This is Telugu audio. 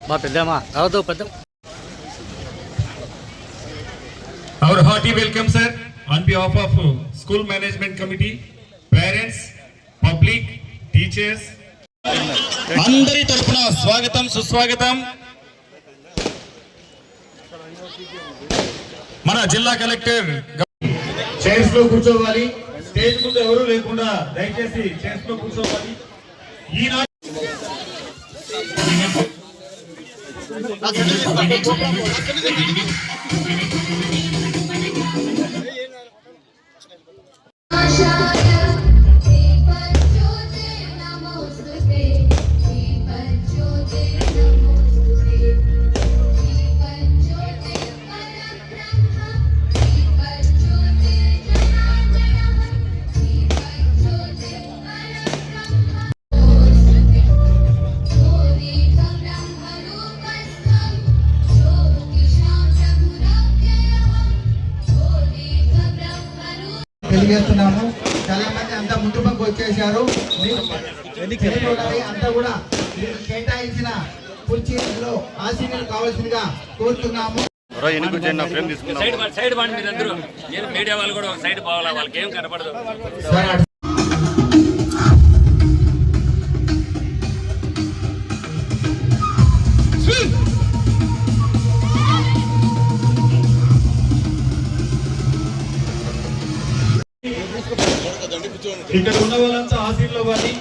మా పెద్దమ్మా రావద్దు పెద్ద. Our hearty welcome, sir, on behalf of School Management Committee, parents, public, teachers. అందరి తరపున స్వాగతం సుస్వాగతం. మన జిల్లా కలెక్టర్ చైర్స్ లో కూర్చోవాలి. స్టేజ్ ముందు ఎవరు లేకుండా దయచేసి చైర్స్ లో కూర్చోవాలి. ఈనాడు తెలియజేస్తున్నాము. చాలా మంది అంతా ముందు పక్క వచ్చేసారు. అంతా కూడా కేటాయించిన కుర్చీలో ఆశీనులు కావాల్సిందిగా కోరుతున్నాము. సైడ్ బాండి మీరందరూ. మీడియా వాళ్ళు కూడా ఒక సైడ్ పోవాలా, వాళ్ళకి ఏం కనపడదు. ఇక్కడ ఉన్న వాళ్ళంతా ఆశీర్లో వాడి